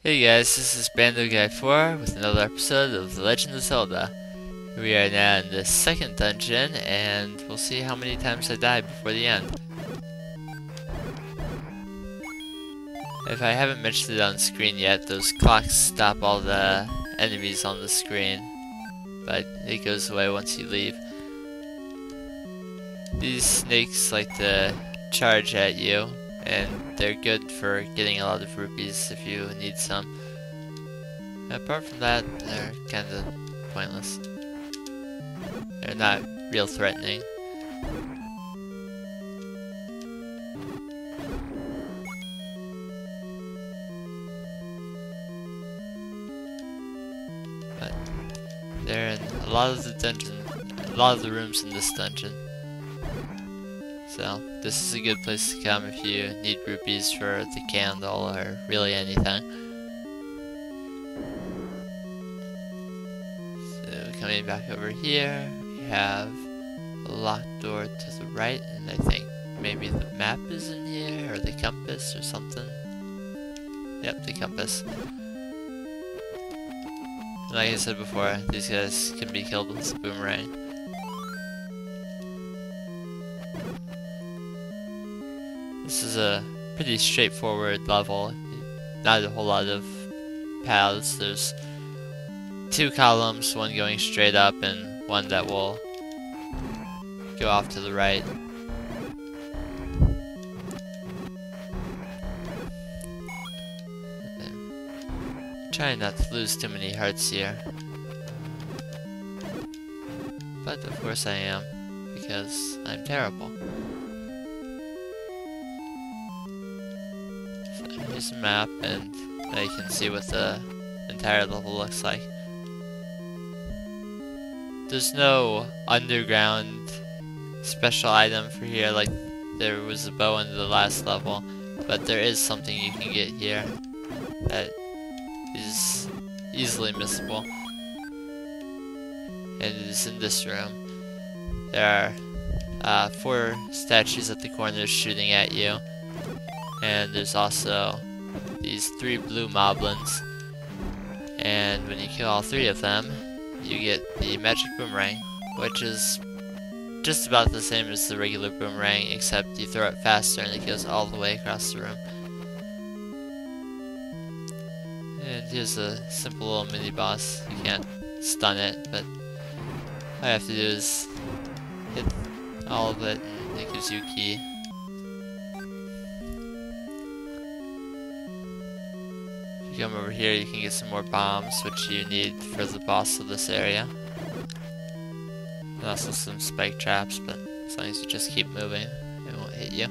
Hey guys, this is Bando Guy 4 with another episode of The Legend of Zelda. We are now in the second dungeon, and we'll see how many times I die before the end. If I haven't mentioned it on screen yet, those clocks stop all the enemies on the screen, but it goes away once you leave. These snakes like to charge at you, and they're good for getting a lot of rupees if you need some. Apart from that, they're kinda pointless. They're not real threatening. But they're in a lot of the rooms in this dungeon. So this is a good place to come if you need rupees for the candle or really anything. So coming back over here, we have a locked door to the right, and I think maybe the map is in here, or the compass or something. Yep, the compass. And like I said before, these guys can be killed with a boomerang. This is a pretty straightforward level, not a whole lot of paths. There's two columns, one going straight up and one that will go off to the right. I'm trying not to lose too many hearts here, but of course I am, because I'm terrible. Here's a map, and now you can see what the entire level looks like. There's no underground special item for here like there was a bow in the last level, but there is something you can get here that is easily missable. And it is in this room. There are 4 statues at the corners shooting at you. And there's also these 3 blue moblins, and when you kill all 3 of them, you get the magic boomerang, which is just about the same as the regular boomerang, except you throw it faster and it goes all the way across the room. And here's a simple little mini boss. You can't stun it, but all you have to do is hit all of it and it gives you a key. Come over here, you can get some more bombs, which you need for the boss of this area. And also some spike traps, but as long as you just keep moving, it won't hit you.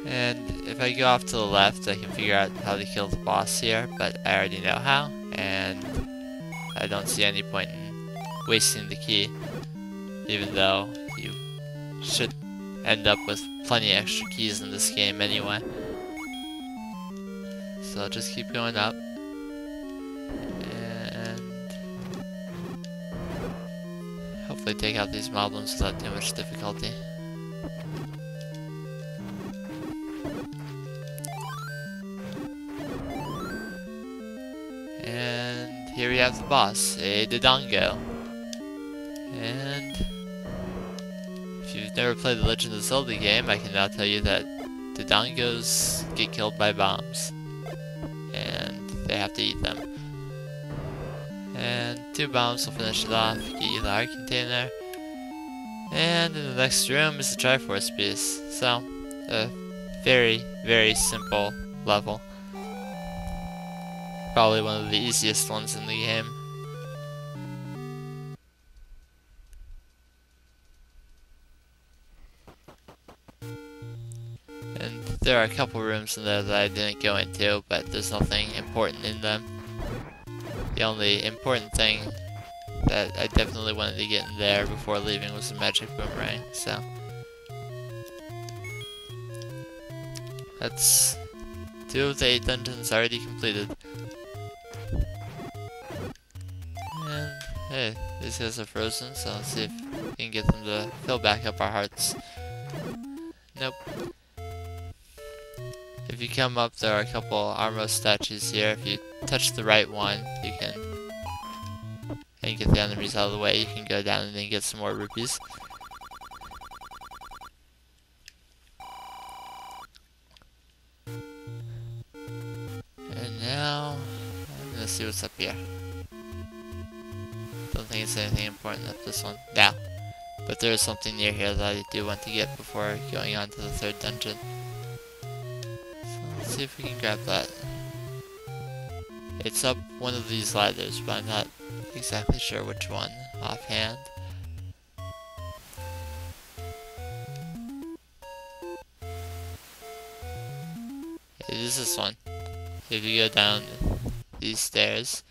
And if I go off to the left, I can figure out how to kill the boss here, but I already know how, and I don't see any point in wasting the key, even though you should end up with plenty of extra keys in this game anyway. So I'll just keep going up. And hopefully take out these moblins without too much difficulty. And here we have the boss, a Dodongo. And if you've never played the Legend of Zelda game, I can now tell you that the Dodongos get killed by bombs, and they have to eat them. And 2 bombs will finish it off, get you the heart container, and in the next room is the Triforce piece. So, a very, very simple level. Probably one of the easiest ones in the game. And there are a couple rooms in there that I didn't go into, but there's nothing important in them. The only important thing that I definitely wanted to get in there before leaving was the magic boomerang, so that's 2 of the 8 dungeons already completed. And hey, these guys are frozen, so let's see if we can get them to fill back up our hearts. Nope. If you come up, there are a couple Armor statues here. If you touch the right one, you can and get the enemies out of the way. You can go down and then get some more rupees. And now, I'm gonna see what's up here. Don't think it's anything important up this one. Now, but there is something near here that I do want to get before going on to the third dungeon. So let's see if we can grab that. It's up one of these ladders, but I'm not exactly sure which one offhand. It is this one. If you go down these stairs,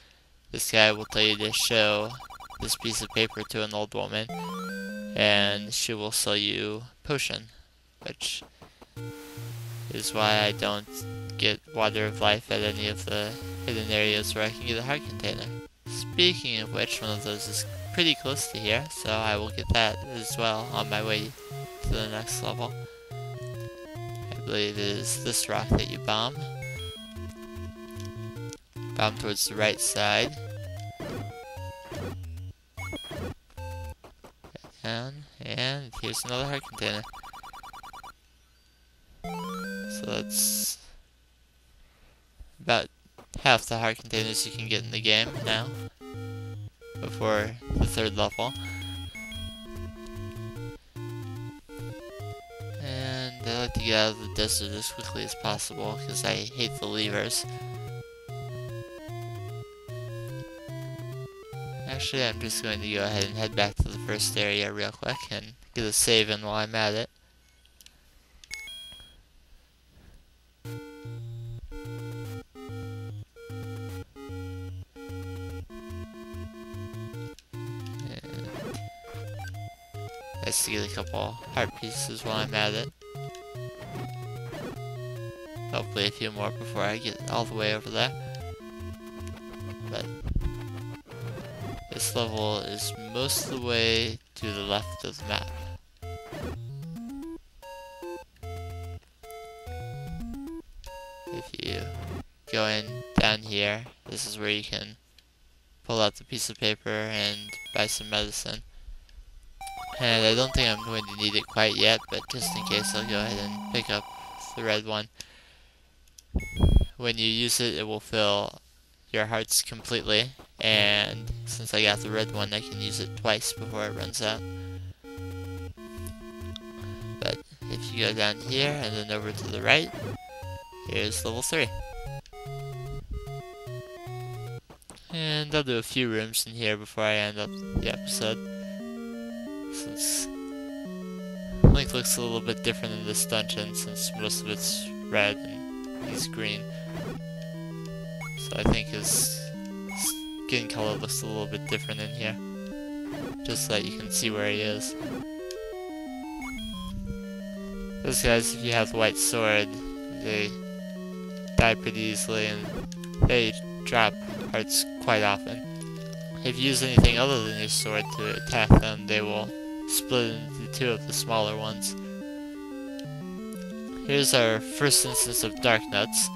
this guy will tell you to show this piece of paper to an old woman, and she will sell you potion, which is why I don't get water of life at any of the hidden areas where I can get a heart container. Speaking of which, one of those is pretty close to here, so I will get that as well on my way to the next level. I believe it is this rock that you bomb. Bomb towards the right side. And here's another heart container. So that's about half the heart containers you can get in the game now, before the third level. And I like to get out of the desert as quickly as possible, because I hate the levers. Actually, I'm just going to go ahead and head back to the first area real quick and get a save in while I'm at it. And nice to get a couple heart pieces while I'm at it. Hopefully a few more before I get all the way over there. But this level is most of the way to the left of the map. If you go in down here, this is where you can pull out the piece of paper and buy some medicine. And I don't think I'm going to need it quite yet, but just in case, I'll go ahead and pick up the red one. When you use it, it will fill your hearts completely, and since I got the red one, I can use it twice before it runs out. But if you go down here and then over to the right, here's level 3. And I'll do a few rooms in here before I end up the episode, since Link looks a little bit different in this dungeon, since most of it's red and he's green. So I think his skin color looks a little bit different in here, just so that you can see where he is. Those guys, if you have the white sword, they die pretty easily, and they drop hearts quite often. If you use anything other than your sword to attack them, they will split into 2 of the smaller ones. Here's our first instance of Dark Nuts,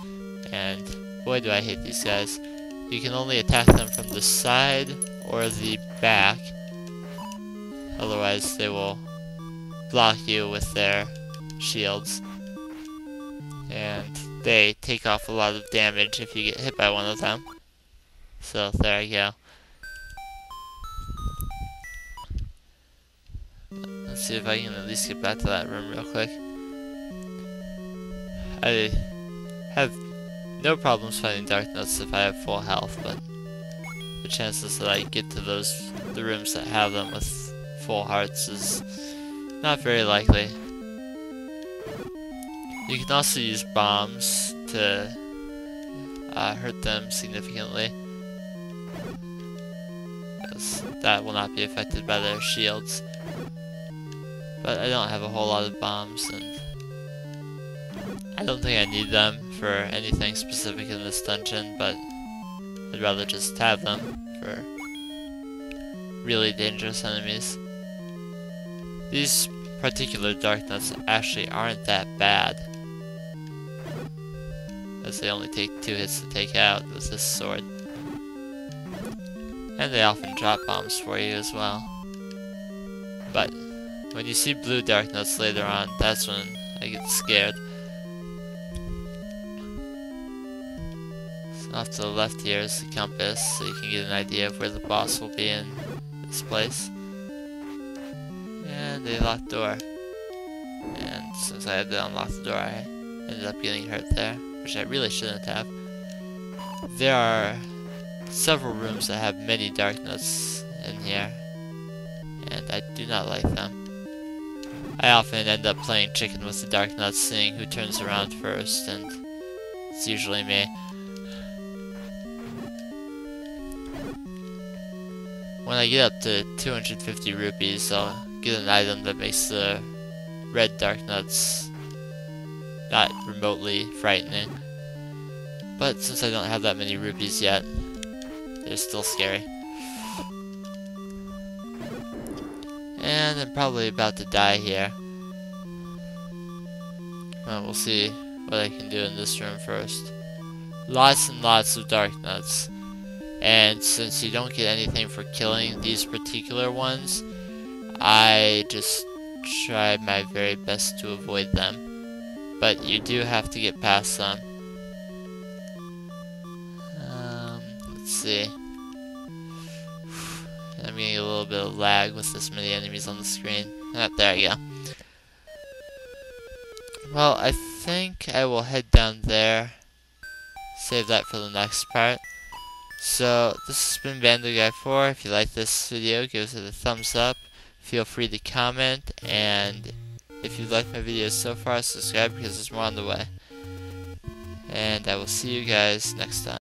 and boy do I hate these guys. You can only attack them from the side or the back, otherwise they will block you with their shields. And they take off a lot of damage if you get hit by one of them. So there I go. Let's see if I can at least get back to that room real quick. I have no problems finding Dark Nuts if I have full health, but the chances that I get to the rooms that have them with full hearts is not very likely. You can also use bombs to hurt them significantly, because that will not be affected by their shields. But I don't have a whole lot of bombs, and I don't think I need them for anything specific in this dungeon, but I'd rather just have them for really dangerous enemies. These particular dark nuts actually aren't that bad, as they only take 2 hits to take out with this sword. And they often drop bombs for you as well. But when you see blue dark nuts later on, that's when I get scared. So off to the left here is the compass, so you can get an idea of where the boss will be in this place. And a locked door. And since I had to unlock the door, I ended up getting hurt there, which I really shouldn't have. There are several rooms that have many dark nuts in here, and I do not like them. I often end up playing chicken with the dark nuts, seeing who turns around first, and it's usually me. When I get up to 250 rupees, I'll get an item that makes the red dark nuts not remotely frightening. But since I don't have that many rupees yet, they're still scary. And I'm probably about to die here. Well, we'll see what I can do in this room first. Lots and lots of dark nuts. And since you don't get anything for killing these particular ones, I just try my very best to avoid them. But you do have to get past them. Let's see. I'm getting a little bit of lag with this many enemies on the screen. There we go. Well, I think I will head down there. Save that for the next part. So, this has been BandoGuy4. If you like this video, give it a thumbs up. Feel free to comment, and if you like my videos so far, subscribe because there's more on the way. And I will see you guys next time.